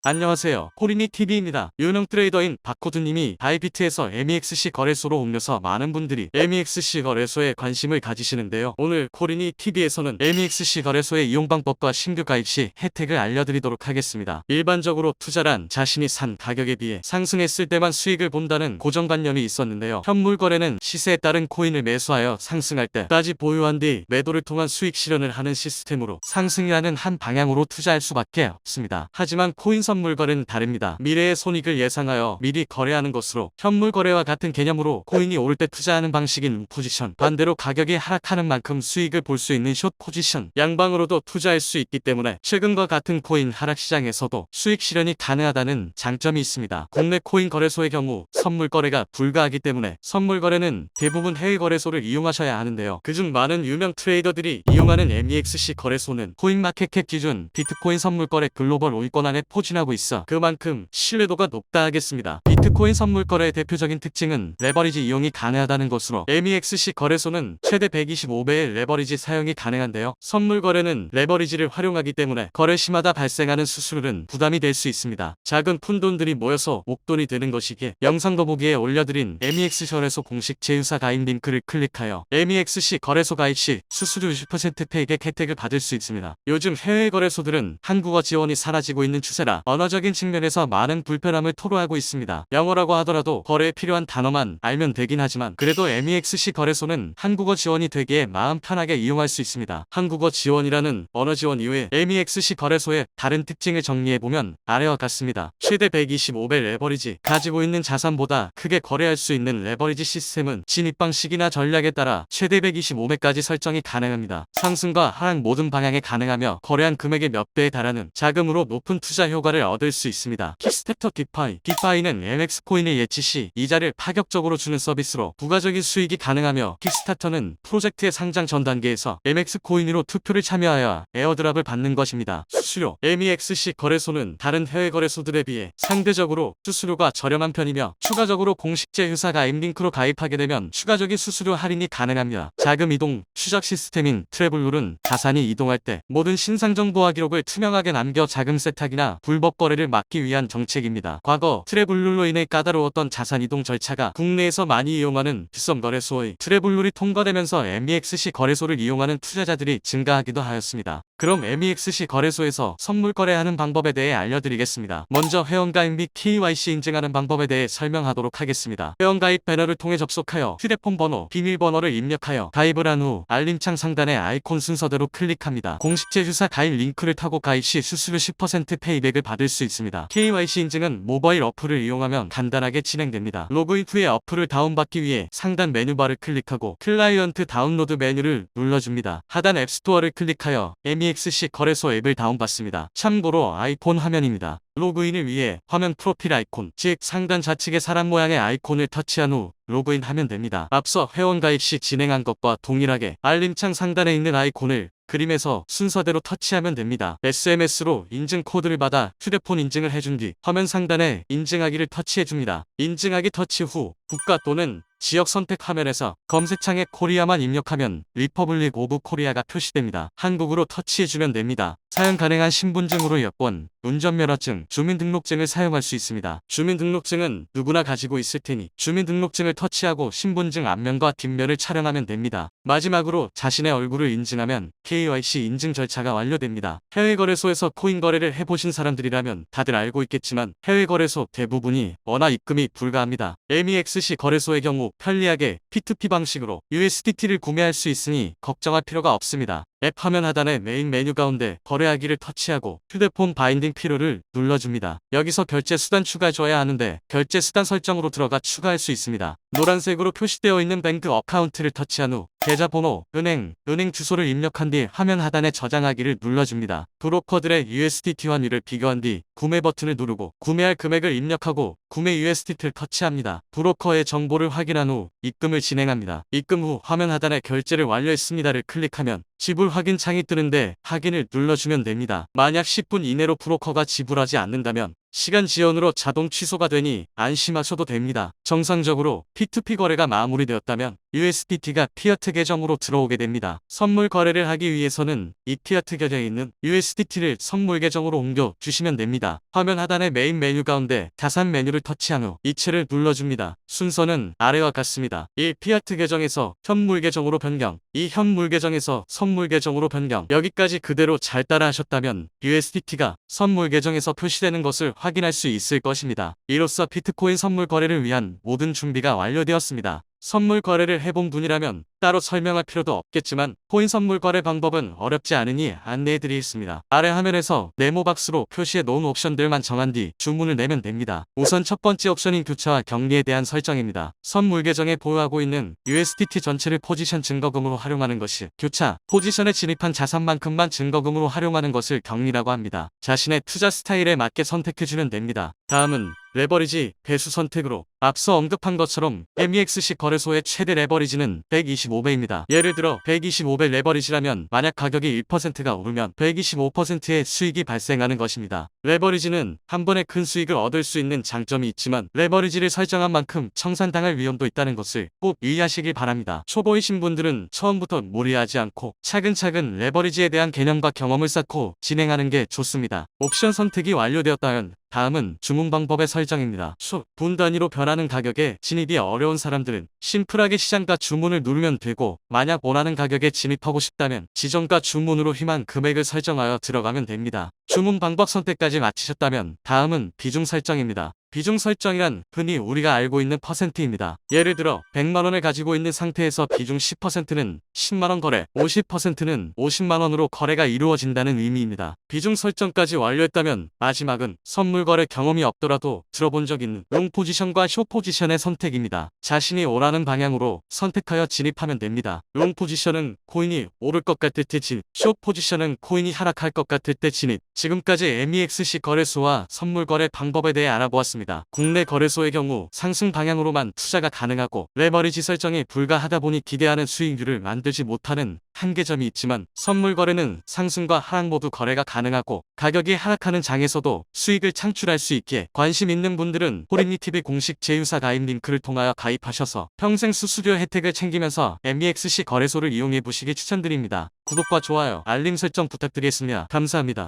안녕하세요. 코리니TV입니다. 유능 트레이더인 박호두님이 바이비트에서 MEXC 거래소로 옮겨서 많은 분들이 MEXC 거래소에 관심을 가지시는데요. 오늘 코리니TV에서는 MEXC 거래소의 이용 방법과 신규 가입 시 혜택을 알려드리도록 하겠습니다. 일반적으로 투자란 자신이 산 가격에 비해 상승했을 때만 수익을 본다는 고정관념이 있었는데요. 현물 거래는 시세에 따른 코인을 매수하여 상승할 때까지 보유한 뒤 매도를 통한 수익 실현을 하는 시스템으로 상승이라는 한 방향으로 투자할 수밖에 없습니다. 하지만 코인 선물 거래는 다릅니다. 미래의 손익을 예상하여 미리 거래하는 것으로 현물 거래와 같은 개념으로 코인이 오를 때 투자하는 방식인 롱 포지션, 반대로 가격이 하락하는 만큼 수익을 볼 수 있는 숏 포지션, 양방으로도 투자할 수 있기 때문에 최근과 같은 코인 하락 시장에서도 수익 실현이 가능하다는 장점이 있습니다. 국내 코인 거래소의 경우 선물 거래가 불가하기 때문에 선물 거래는 대부분 해외 거래소를 이용하셔야 하는데요. 그중 많은 유명 트레이더들이 이용하는 MEXC 거래소는 코인마켓캡 기준 비트코인 선물 거래 글로벌 5위권 안에 포진하고 있어 그만큼 신뢰도가 높다 하겠습니다. 비트코인 선물 거래의 대표적인 특징은 레버리지 이용이 가능하다는 것으로 MEXC 거래소는 최대 125배의 레버리지 사용이 가능한데요. 선물 거래는 레버리지를 활용하기 때문에 거래 시마다 발생하는 수수료는 부담이 될 수 있습니다. 작은 푼돈들이 모여서 목돈이 되는 것이기에 영상 더보기에 올려드린 MEXC 거래소 공식 제휴사 가입 링크를 클릭하여 MEXC 거래소 가입 시 수수료 20% 페이백 혜택을 받을 수 있습니다. 요즘 해외 거래소들은 한국어 지원이 사라지고 있는 추세라 언어적인 측면에서 많은 불편함을 토로하고 있습니다. 영어라고 하더라도 거래에 필요한 단어만 알면 되긴 하지만 그래도 MEXC 거래소는 한국어 지원이 되기에 마음 편하게 이용할 수 있습니다. 한국어 지원이라는 언어 지원 이후에 MEXC 거래소의 다른 특징을 정리해보면 아래와 같습니다. 최대 125배 레버리지, 가지고 있는 자산보다 크게 거래할 수 있는 레버리지 시스템은 진입 방식이나 전략에 따라 최대 125배까지 설정이 가능합니다. 상승과 하락 모든 방향에 가능하며 거래한 금액의 몇 배에 달하는 자금으로 높은 투자 효과를 얻을 수 있습니다. 킥스타터 디파이. 디파이는 MX 코인의 예치 시 이자를 파격적으로 주는 서비스로 부가적인 수익이 가능하며 킥스타터는 프로젝트의 상장 전 단계에서 MX 코인으로 투표를 참여하여 에어드랍을 받는 것입니다. 수수료. MEXC 거래소는 다른 해외 거래소들에 비해 상대적으로 수수료가 저렴한 편이며 추가적으로 공식 제휴사 가입 링크로 가입하게 되면 추가적인 수수료 할인이 가능합니다. 자금 이동 추적 시스템인 트래블룰은 자산이 이동할 때 모든 신상 정보와 기록을 투명하게 남겨 자금 세탁이나 불법 거래를 막기 위한 정책입니다. 과거 트래블룰로 인해 까다로웠던 자산 이동 절차가 국내에서 많이 이용하는 빗썸 거래소의 트래블룰이 통과되면서 MEXC 거래소를 이용하는 투자자들이 증가하기도 하였습니다. 그럼 MEXC 거래소에서 선물 거래하는 방법에 대해 알려드리겠습니다. 먼저 회원가입 및 KYC 인증하는 방법에 대해 설명하도록 하겠습니다. 회원가입 배너를 통해 접속하여 휴대폰 번호, 비밀번호를 입력하여 가입을 한 후 알림창 상단의 아이콘 순서대로 클릭합니다. 공식 제휴사 가입 링크를 타고 가입 시 수수료 10% 페이백을 받을 수 있습니다. KYC 인증은 모바일 어플을 이용하면 간단하게 진행됩니다. 로그인 후에 어플을 다운받기 위해 상단 메뉴바를 클릭하고 클라이언트 다운로드 메뉴를 눌러줍니다. 하단 앱스토어를 클릭하여 MEXC 거래소 앱을 다운받습니다. 참고로 아이폰 화면입니다. 로그인을 위해 화면 프로필 아이콘, 즉 상단 좌측의 사람 모양의 아이콘을 터치한 후 로그인하면 됩니다. 앞서 회원가입 시 진행한 것과 동일하게 알림창 상단에 있는 아이콘을 그림에서 순서대로 터치하면 됩니다. SMS로 인증 코드를 받아 휴대폰 인증을 해준 뒤 화면 상단에 인증하기를 터치해줍니다. 인증하기 터치 후 국가 또는 지역 선택 화면에서 검색창에 코리아만 입력하면 리퍼블릭 오브 코리아가 표시됩니다. 한국으로 터치해주면 됩니다. 사용 가능한 신분증으로 여권, 운전면허증, 주민등록증을 사용할 수 있습니다. 주민등록증은 누구나 가지고 있을 테니 주민등록증을 터치하고 신분증 앞면과 뒷면을 촬영하면 됩니다. 마지막으로 자신의 얼굴을 인증하면 KYC 인증 절차가 완료됩니다. 해외 거래소에서 코인 거래를 해보신 사람들이라면 다들 알고 있겠지만 해외 거래소 대부분이 원화 입금이 불가합니다. MEXC 거래소의 경우 편리하게 P2P 방식으로 USDT를 구매할 수 있으니 걱정할 필요가 없습니다. 앱 화면 하단의 메인 메뉴 가운데 거래하기를 터치하고 휴대폰 바인딩 필요를 눌러줍니다. 여기서 결제 수단 추가해줘야 하는데 결제 수단 설정으로 들어가 추가할 수 있습니다. 노란색으로 표시되어 있는 뱅크 어카운트를 터치한 후 계좌번호, 은행 주소를 입력한 뒤 화면 하단에 저장하기를 눌러줍니다. 브로커들의 USDT 환율을 비교한 뒤 구매 버튼을 누르고 구매할 금액을 입력하고 구매 USDT를 터치합니다. 브로커의 정보를 확인한 후 입금을 진행합니다. 입금 후 화면 하단에 결제를 완료했습니다를 클릭하면 지불 확인 창이 뜨는데 확인을 눌러주면 됩니다. 만약 10분 이내로 브로커가 지불하지 않는다면 시간 지연으로 자동 취소가 되니 안심하셔도 됩니다. 정상적으로 P2P 거래가 마무리되었다면 USDT가 피아트 계정으로 들어오게 됩니다. 선물 거래를 하기 위해서는 이 피아트 계정에 있는 USDT를 선물 계정으로 옮겨 주시면 됩니다. 화면 하단의 메인 메뉴 가운데 자산 메뉴를 터치한 후 이체를 눌러줍니다. 순서는 아래와 같습니다. 1. 피아트 계정에서 현물 계정으로 변경. 2. 현물 계정에서 선물 계정으로 변경. 여기까지 그대로 잘 따라하셨다면 USDT가 선물 계정에서 표시되는 것을 확인할 수 있을 것입니다. 이로써 비트코인 선물 거래를 위한 모든 준비가 완료되었습니다. 선물 거래를 해본 분이라면 따로 설명할 필요도 없겠지만 코인 선물 거래 방법은 어렵지 않으니 안내해드리겠습니다. 아래 화면에서 네모박스로 표시해 놓은 옵션들만 정한 뒤 주문을 내면 됩니다. 우선 첫 번째 옵션인 교차와 격리에 대한 설정입니다. 선물 계정에 보유하고 있는 USDT 전체를 포지션 증거금으로 활용하는 것이 교차, 포지션에 진입한 자산만큼만 증거금으로 활용하는 것을 격리라고 합니다. 자신의 투자 스타일에 맞게 선택해주면 됩니다. 다음은 레버리지 배수 선택으로 앞서 언급한 것처럼 MEXC 거래소의 최대 레버리지는 125배입니다. 예를 들어 125배 레버리지라면 만약 가격이 1%가 오르면 125%의 수익이 발생하는 것입니다. 레버리지는 한 번에 큰 수익을 얻을 수 있는 장점이 있지만 레버리지를 설정한 만큼 청산당할 위험도 있다는 것을 꼭 이해하시길 바랍니다. 초보이신 분들은 처음부터 무리하지 않고 차근차근 레버리지에 대한 개념과 경험을 쌓고 진행하는 게 좋습니다. 옵션 선택이 완료되었다면 다음은 주문 방법의 설정입니다. 분 단위로 변하는 가격에 진입이 어려운 사람들은 심플하게 시장가 주문을 누르면 되고 만약 원하는 가격에 진입하고 싶다면 지정가 주문으로 희망 금액을 설정하여 들어가면 됩니다. 주문 방법 선택까지 마치셨다면 다음은 비중 설정입니다. 비중 설정이란 흔히 우리가 알고 있는 퍼센트입니다. 예를 들어 100만원을 가지고 있는 상태에서 비중 10%는 10만원 거래, 50%는 50만원으로 거래가 이루어진다는 의미입니다. 비중 설정까지 완료했다면 마지막은 선물 거래 경험이 없더라도 들어본 적 있는 롱 포지션과 숏 포지션의 선택입니다. 자신이 원하는 방향으로 선택하여 진입하면 됩니다. 롱 포지션은 코인이 오를 것 같을 때 진입, 숏 포지션은 코인이 하락할 것 같을 때 진입. 지금까지 MEXC 거래소와 선물 거래 방법에 대해 알아보았습니다. 국내 거래소의 경우 상승 방향으로만 투자가 가능하고 레버리지 설정이 불가하다 보니 기대하는 수익률을 만들지 못하는 한계점이 있지만 선물 거래는 상승과 하락 모두 거래가 가능하고 가격이 하락하는 장에서도 수익을 창출할 수 있기에 관심 있는 분들은 코리니TV 공식 제휴사 가입 링크를 통하여 가입하셔서 평생 수수료 혜택을 챙기면서 MEXC 거래소를 이용해 보시기 추천드립니다. 구독과 좋아요, 알림 설정 부탁드리겠습니다. 감사합니다.